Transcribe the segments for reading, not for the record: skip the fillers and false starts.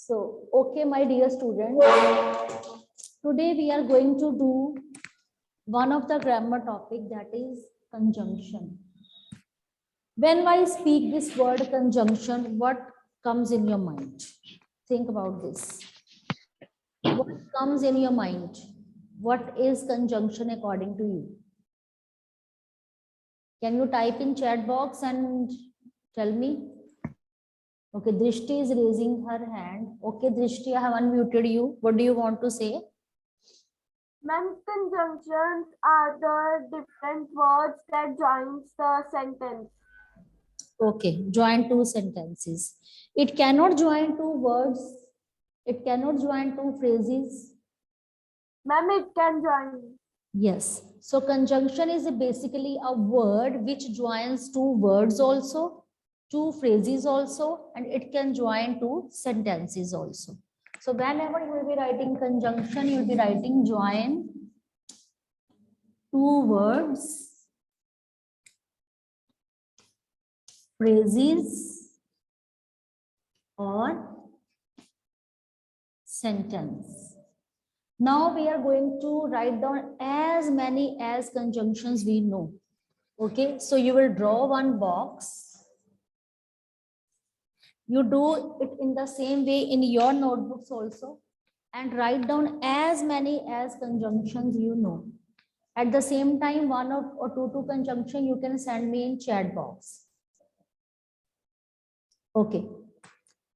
So, okay, my dear students, today we are going to do one of the grammar topic, that is conjunction. When I speak this word conjunction, what comes in your mind? Think about this. What comes in your mind? What is conjunction according to you? Can you type in chat box and tell me? Okay, Drishti is raising her hand. Okay, Drishti, I have unmuted you. What do you want to say? Ma'am, conjunctions are the different words that joins the sentence. Okay, join two sentences. It cannot join two words. It cannot join two phrases. Ma'am, it can join. Yes. So conjunction is basically a word which joins two words also, two phrases also, and it can join two sentences also. So whenever you will be writing conjunction, you will be writing join two words, phrases, or sentence. Now we are going to write down as many as conjunctions we know. Okay, so you will draw one box. You do it in the same way in your notebooks also, and write down as many as conjunctions you know. At the same time, one or two conjunction you can send me in chat box. Okay.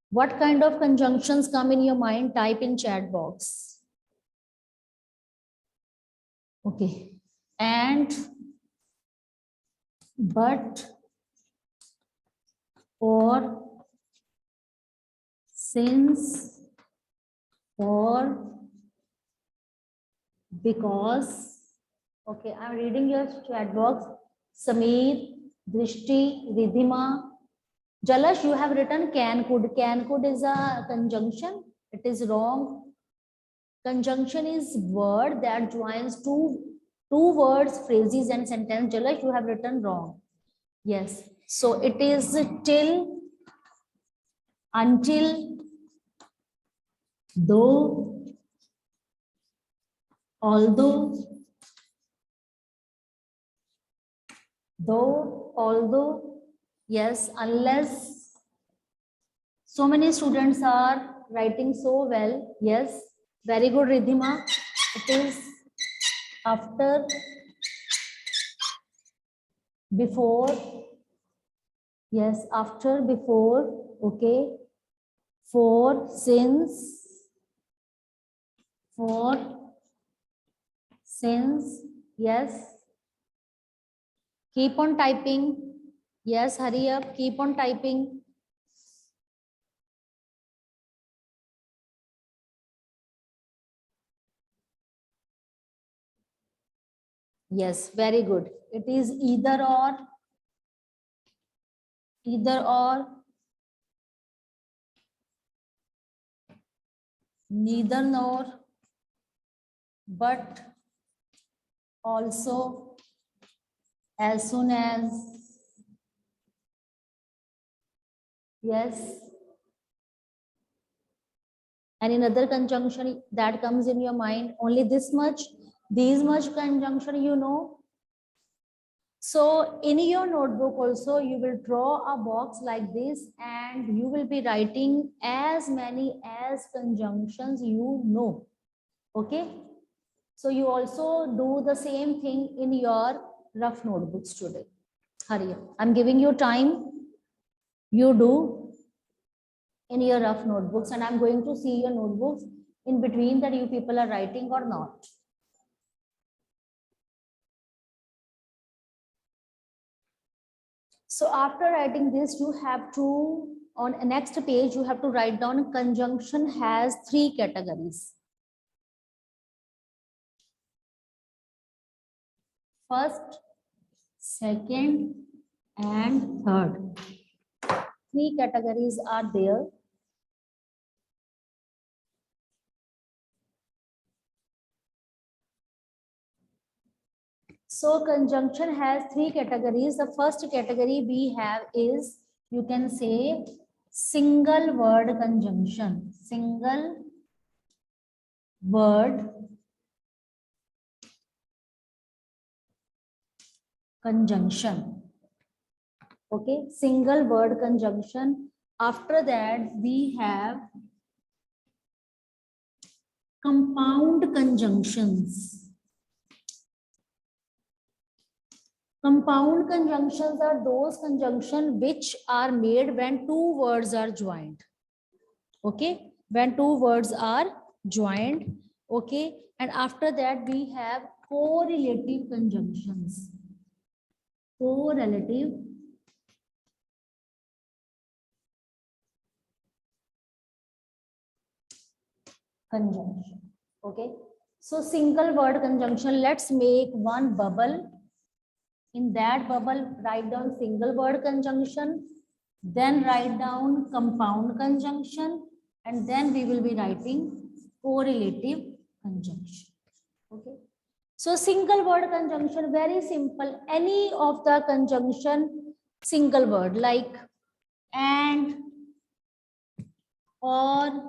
What kind of conjunctions come in your mind? Type in chat box. Okay. And, but, for, since, for, because. Okay, I'm reading your chat box. Sameer, Drishti, Ridhima. Jalash, you have written can could. Can could is a conjunction. It is wrong. Conjunction is word that joins two words, phrases, and sentence. Jalash, you have written wrong. Yes. So it is till, until, though, although, although, yes, unless. So many students are writing so well. Yes, very good, Ridhima. It is after, before. Yes, after, before. Okay. For, since, for, since. Yes. Keep on typing. Yes, hurry up. Keep on typing. Yes, very good. It is either or, neither nor, but, also, as soon as. Yes. And another conjunction that comes in your mind, only this much, these much conjunction you know. So in your notebook also, you will draw a box like this and you will be writing as many as conjunctions you know. Okay. So you also do the same thing in your rough notebooks today. Hurry up. I'm giving you time. You do in your rough notebooks, and I'm going to see your notebooks in between that you people are writing or not. So after writing this, you have to, on the next page, you have to write down conjunction has three categories. First, second, and third. Three categories are there. So conjunction has three categories. The first category we have is, you can say, single word conjunction. Single word conjunction. Okay, single word conjunction. After that, we have compound conjunctions. Compound conjunctions are those conjunctions which are made when two words are joined. Okay, when two words are joined. Okay, and after that we have correlative conjunctions. Correlative conjunction. Okay, so single word conjunction, let's make one bubble. In that bubble, write down single word conjunction, then write down compound conjunction, and then we will be writing correlative conjunction. Okay, so single word conjunction, very simple. Any of the conjunction single word like and, or,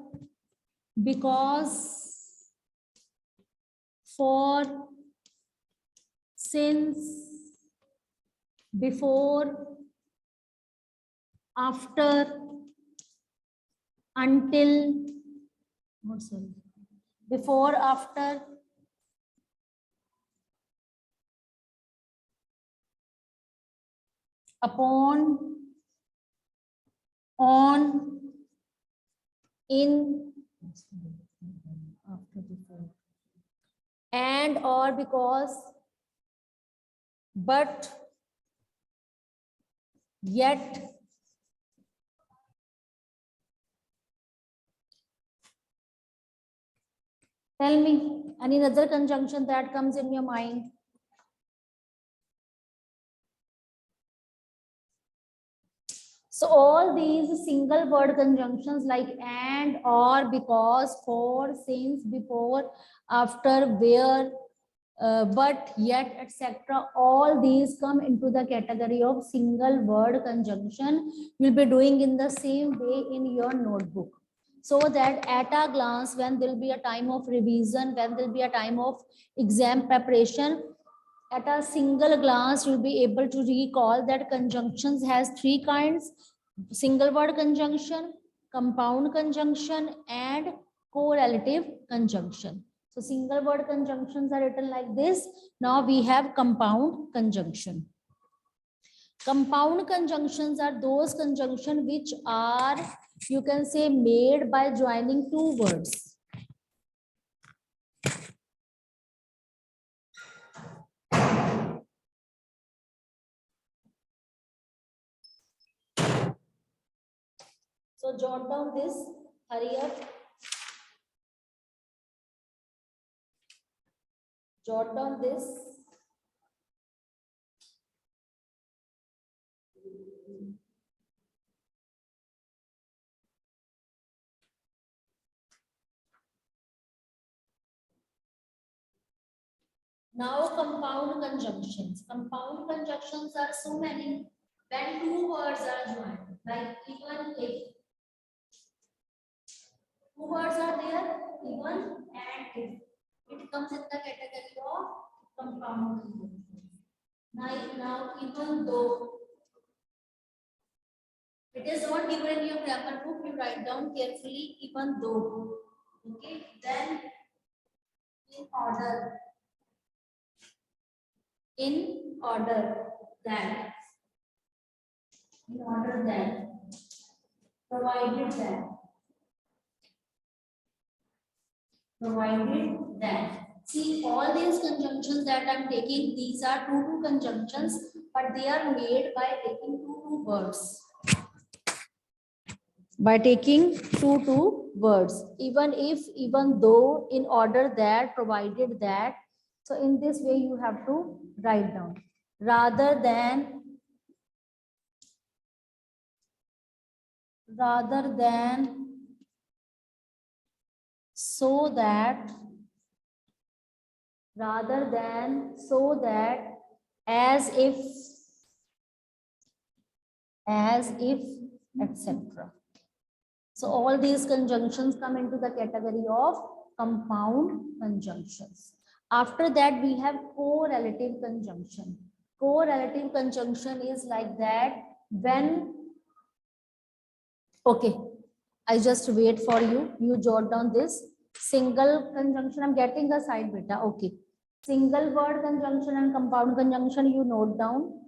because, for, since, before, after, until, oh, sorry, before, after, upon, on, in, after, before, and, or, because, but, yet, tell me any other conjunction that comes in your mind. So all these single word conjunctions like and, or, because, for, since, before, after, where, but, yet, etc. All these come into the category of single word conjunction. You'll be doing in the same way in your notebook. So that at a glance, when there'll be a time of revision, when there'll be a time of exam preparation, at a single glance, you'll be able to recall that conjunctions has three kinds: single word conjunction, compound conjunction, and correlative conjunction. So single word conjunctions are written like this. Now we have compound conjunction. Compound conjunctions are those conjunctions which are, you can say, made by joining two words. So jot down this, hurry up. Jot down this. Now compound conjunctions. Compound conjunctions are so many when two words are joined. Like even if two words are there, even and if, it comes in the category of compound conjunctions. Now even though, it is not given in your grammar book, you write down carefully even though. Okay, then in order. In order that. In order that. Provided that. Provided that. See, all these conjunctions that I'm taking, these are two conjunctions, but they are made by taking two words. By taking two words. Even if, even though, in order that, provided that. So in this way, you have to write down. Rather than, so that, rather than, so that, as if, etc. So all these conjunctions come into the category of compound conjunctions. After that, we have correlative conjunction. Correlative conjunction is like that when, okay, I just wait for you. You jot down this single conjunction. I'm getting the side beta. Okay. Single word conjunction and compound conjunction, you note down.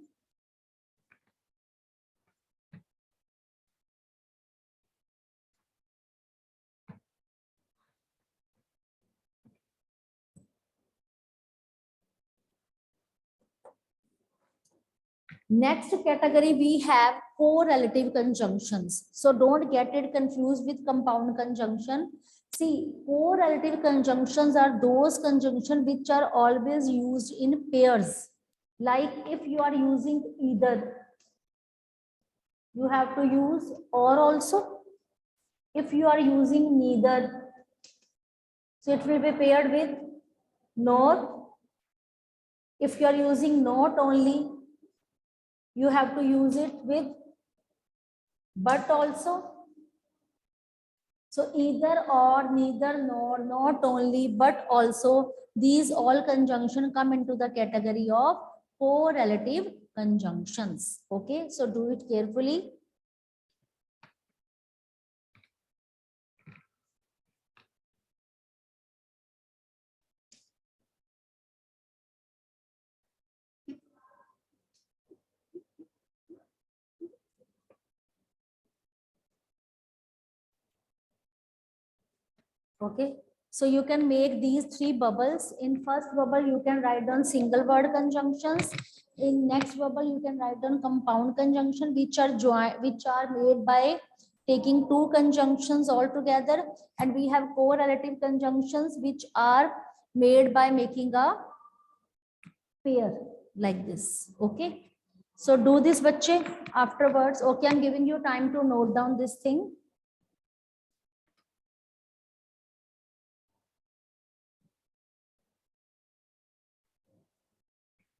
Next category, we have correlative conjunctions. So don't get it confused with compound conjunction. See, correlative conjunctions are those conjunctions which are always used in pairs. Like if you are using either, you have to use or also. If you are using neither, so it will be paired with nor. If you are using not only, you have to use it with but also. So either or, neither nor, not only, but also, these all conjunction come into the category of correlative conjunctions. Okay, so do it carefully. Okay, so you can make these three bubbles. In first bubble, you can write down single word conjunctions. In next bubble, you can write down compound conjunction, which are made by taking two conjunctions all together. And we have correlative conjunctions, which are made by making a pair like this. Okay, so do this, bache, afterwards. Okay, I'm giving you time to note down this thing.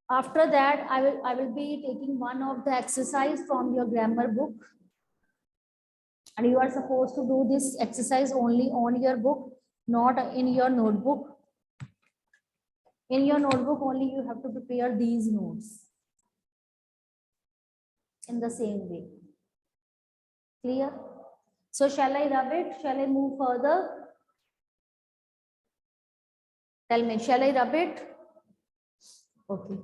After that, I will be taking one of the exercise from your grammar book. And you are supposed to do this exercise only on your book, not in your notebook. In your notebook only you have to prepare these notes in the same way. Clear? So shall I rub it? Shall I move further? Tell me, shall I rub it? Okay.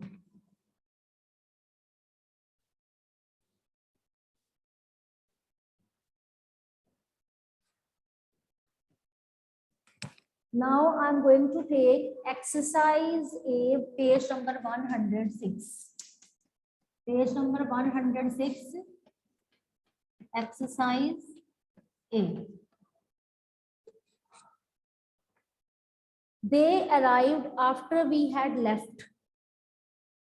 Now I'm going to take exercise A, page number 106. Page number 106, exercise A. They arrived after we had left.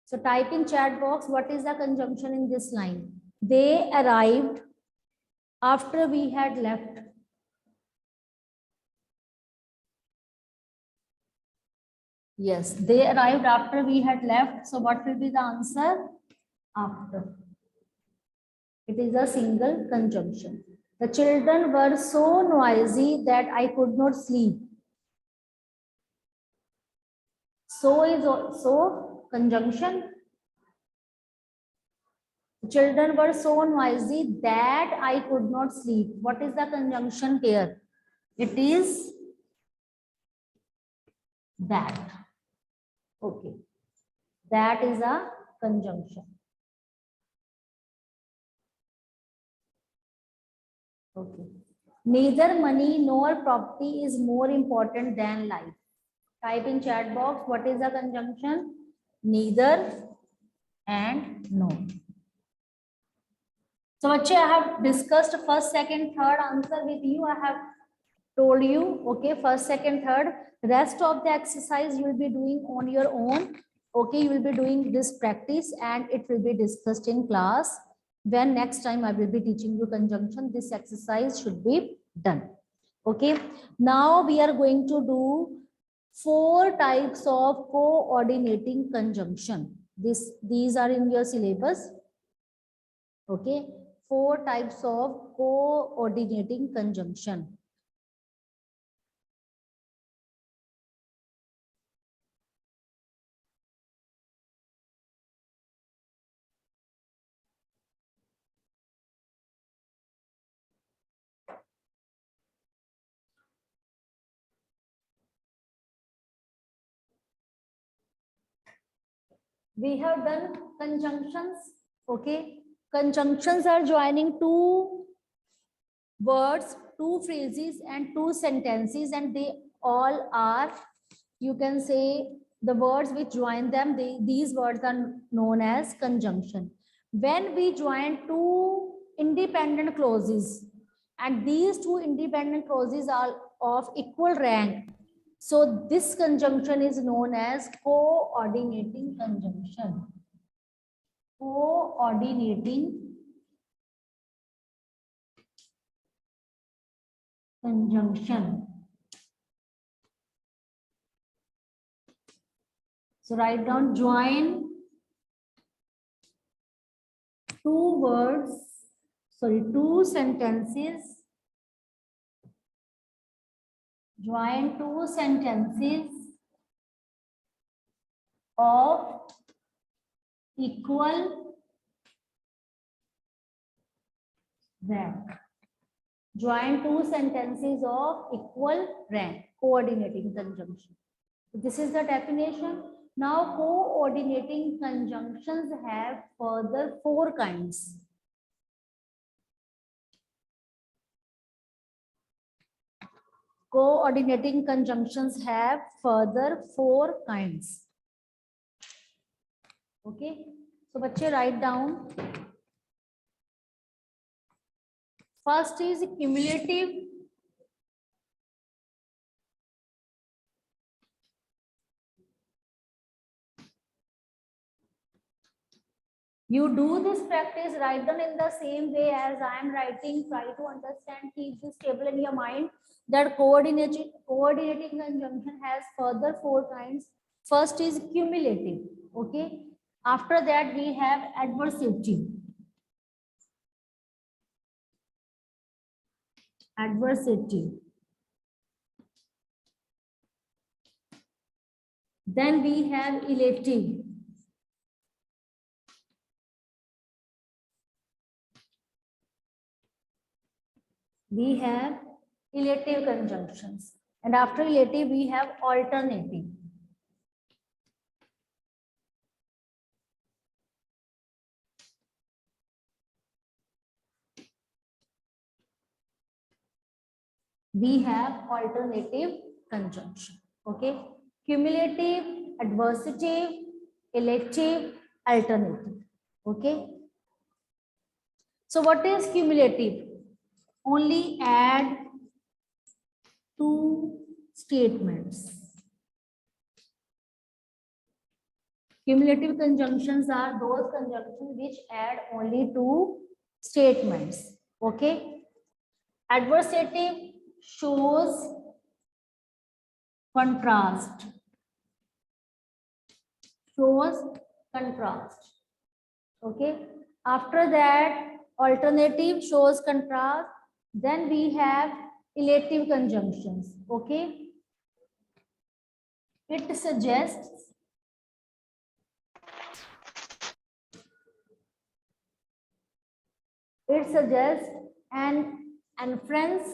So type in chat box, what is the conjunction in this line? They arrived after we had left. Yes, they arrived after we had left. So what will be the answer? After. It is a single conjunction. The children were so noisy that I could not sleep. So is also conjunction. The children were so noisy that I could not sleep. What is the conjunction here? It is that. Okay. That is a conjunction. Okay. Neither money nor property is more important than life. Type in chat box, what is the conjunction? Neither and no. So actually I have discussed first, second, third answer with you. I have told you, okay, first, second, third. Rest of the exercise you will be doing on your own. Okay, you will be doing this practice and it will be discussed in class. When next time I will be teaching you conjunction, this exercise should be done. Okay, now we are going to do 4 types of coordinating conjunction. These are in your syllabus. Okay, 4 types of coordinating conjunction. We have done conjunctions. Okay, conjunctions are joining two words, two phrases and two sentences, and they all are, you can say, the words which join them, these words are known as conjunction. When we join two independent clauses and these two independent clauses are of equal rank, so this conjunction is known as coordinating conjunction. Coordinating conjunction. So write down, join two words, two sentences. Join two sentences of equal rank. Join two sentences of equal rank, coordinating conjunction. So this is the definition. Now, coordinating conjunctions have further 4 kinds. Coordinating conjunctions have further 4 kinds. Okay, so बच्चे write down. First is cumulative. You do this practice, write down in the same way as I am writing. Try to understand, keep this table in your mind, that coordinating conjunction has further 4 kinds. First is cumulative. Okay. After that, we have adversative. Adversative. Then we have elative. We have elative conjunctions, and after elative we have alternative. We have alternative conjunction. Okay, cumulative, adversative, elative, alternative. Okay, so what is cumulative? Only add 2 statements. Cumulative conjunctions are those conjunctions which add only 2 statements. Okay. Adversative shows contrast. Shows contrast. Okay. After that, alternative shows contrast. Then we have elative conjunctions. Okay. It suggests an inference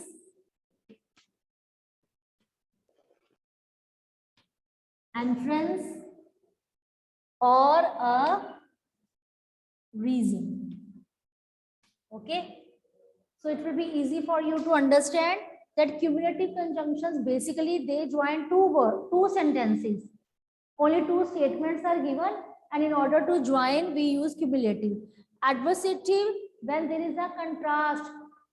or a reason. Okay, so it will be easy for you to understand that cumulative conjunctions, basically they join two sentences. Only 2 statements are given, and in order to join we use cumulative. Adversative, when there is a contrast,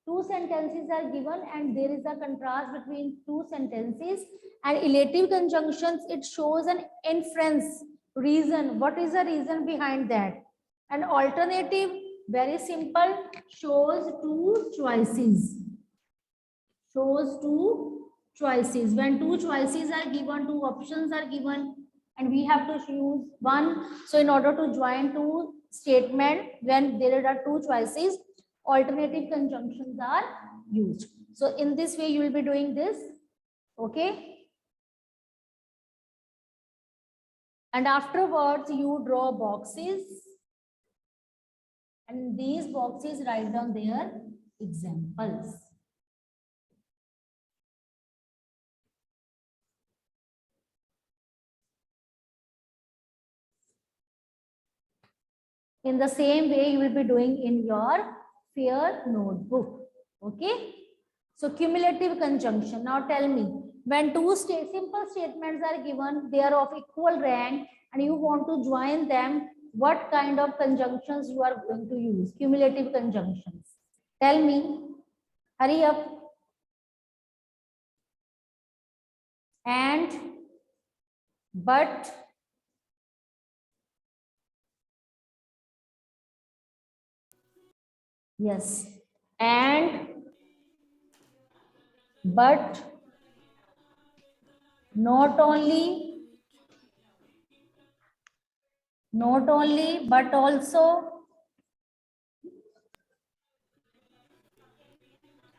2 sentences are given and there is a contrast between 2 sentences. And elative conjunctions, it shows an inference, reason. What is the reason behind that? And alternative, very simple, shows 2 choices. Shows 2 choices. When 2 choices are given, 2 options are given, and we have to choose one. So in order to join 2 statements, when there are 2 choices, alternative conjunctions are used. So in this way, you will be doing this. Okay. And afterwards, you draw boxes. And these boxes write down their examples. In the same way, you will be doing in your fair notebook. Okay. So cumulative conjunction. Now tell me, when two simple statements are given, they are of equal rank, and you want to join them, what kind of conjunctions you are going to use? Cumulative conjunctions. Tell me. Hurry up. And, but, yes, and, but, not only, but also,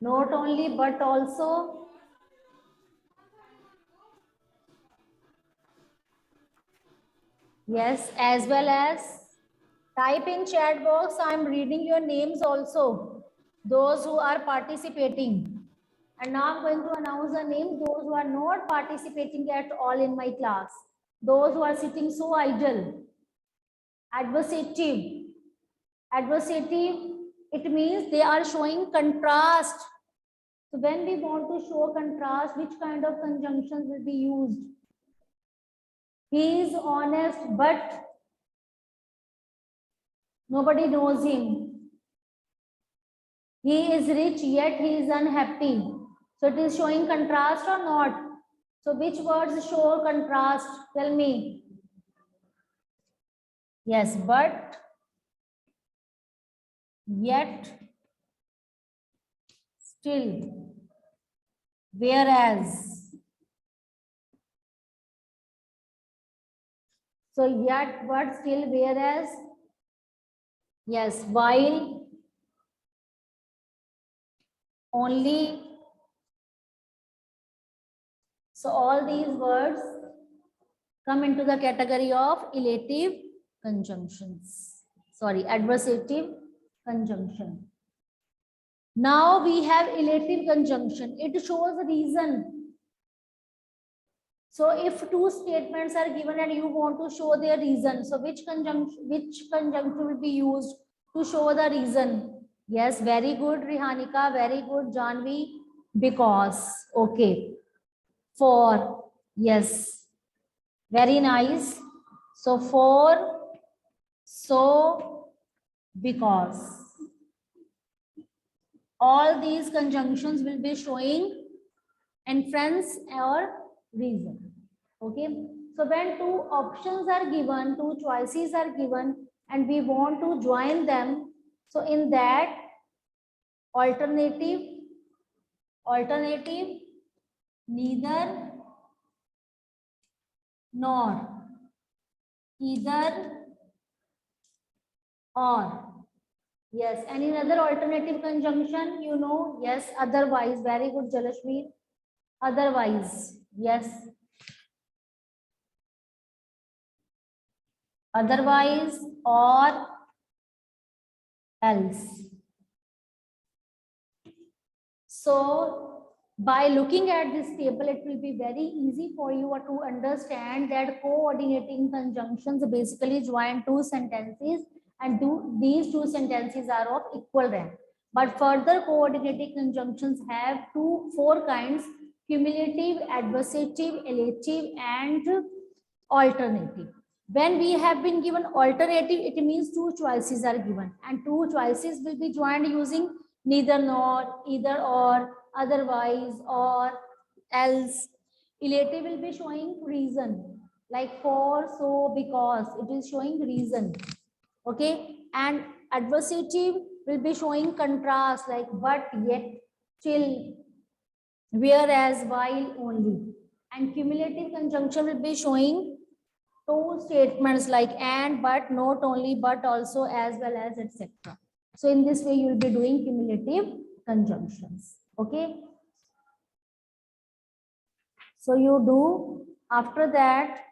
not only, but also, yes, as well as. Type in chat box. I am reading your names also, those who are participating. And now I'm going to announce the name, those who are not participating at all in my class, those who are sitting so idle. Adversative. Adversative, it means they are showing contrast. So when we want to show contrast, which kind of conjunctions will be used? He is honest, but nobody knows him. He is rich, yet he is unhappy. So it is showing contrast or not? So which words show contrast? Tell me. Yes, but, yet, still, whereas. So yet, but, still, whereas. Yes, while, only. So all these words come into the category of elative conjunctions. Sorry, adversative conjunction. Now we have elative conjunction. It shows reason. So if two statements are given and you want to show their reason, so which conjunction will be used to show the reason? Yes, very good, Rihanika, very good, Janvi. Because, okay. For, yes, very nice. So for, so, because. All these conjunctions will be showing inference or reason. Okay. So when two options are given, two choices are given, and we want to join them, so in that alternative, neither nor, either or. Yes, any other alternative conjunction, you know? Yes, otherwise. Very good, Jalashmi. Otherwise, yes. Otherwise or else. So by looking at this table, it will be very easy for you to understand that coordinating conjunctions basically join two sentences, and these two sentences are of equal rank. But further coordinating conjunctions have four kinds: cumulative, adversative, elative, and alternative. When we have been given alternative, it means two choices are given, and two choices will be joined using neither nor, either or, otherwise, or else. Elative will be showing reason, like for, so, because. It is showing reason. Okay. And adversative will be showing contrast, like but, yet, till, whereas, while, only. And cumulative conjunction will be showing two statements like and, but, not only, but also, as well as, etc. So in this way, you will be doing cumulative conjunctions. Okay. So you do after that.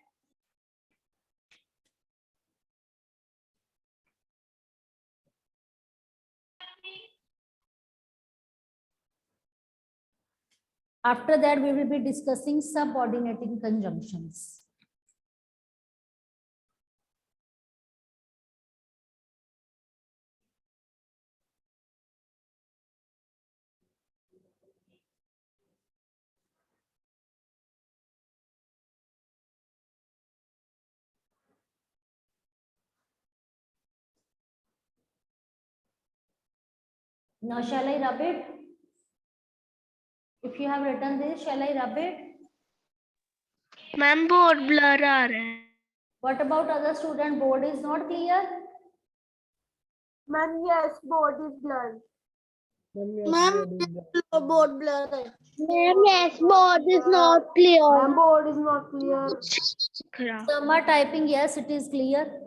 After that, we will be discussing subordinating conjunctions. Now, shall I rub it? If you have written this, shall I rub it? Ma'am बहुत blur आ रहा है. What about other student? Board is not clear? Ma'am yes, board is blurred. Ma'am, board blur है. ma'am, yes, board is not clear. Ma'am, board is not clear. Some are typing, yes, it is clear.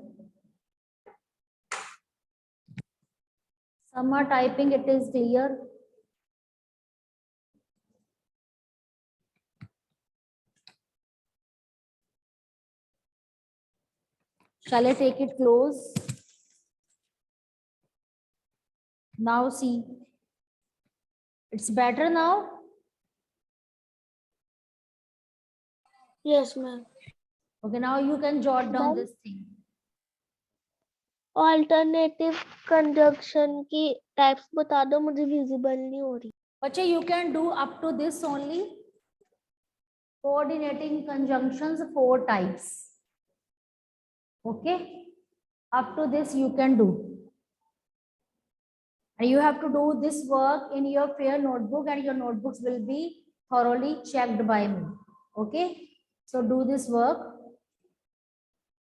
Some are typing, it is clear. Shall I take it close? Now see. It's better now? Yes, ma'am. Okay, now you can jot down Ma'am? this thing. Alternative conjunction की types बता दो, मुझे visible नहीं हो रही. Bache, you can do up to this only. Coordinating conjunctions, 4 types. Okay, up to this you can do. And you have to do this work in your fair notebook, and your notebooks will be thoroughly checked by me. Okay, so do this work.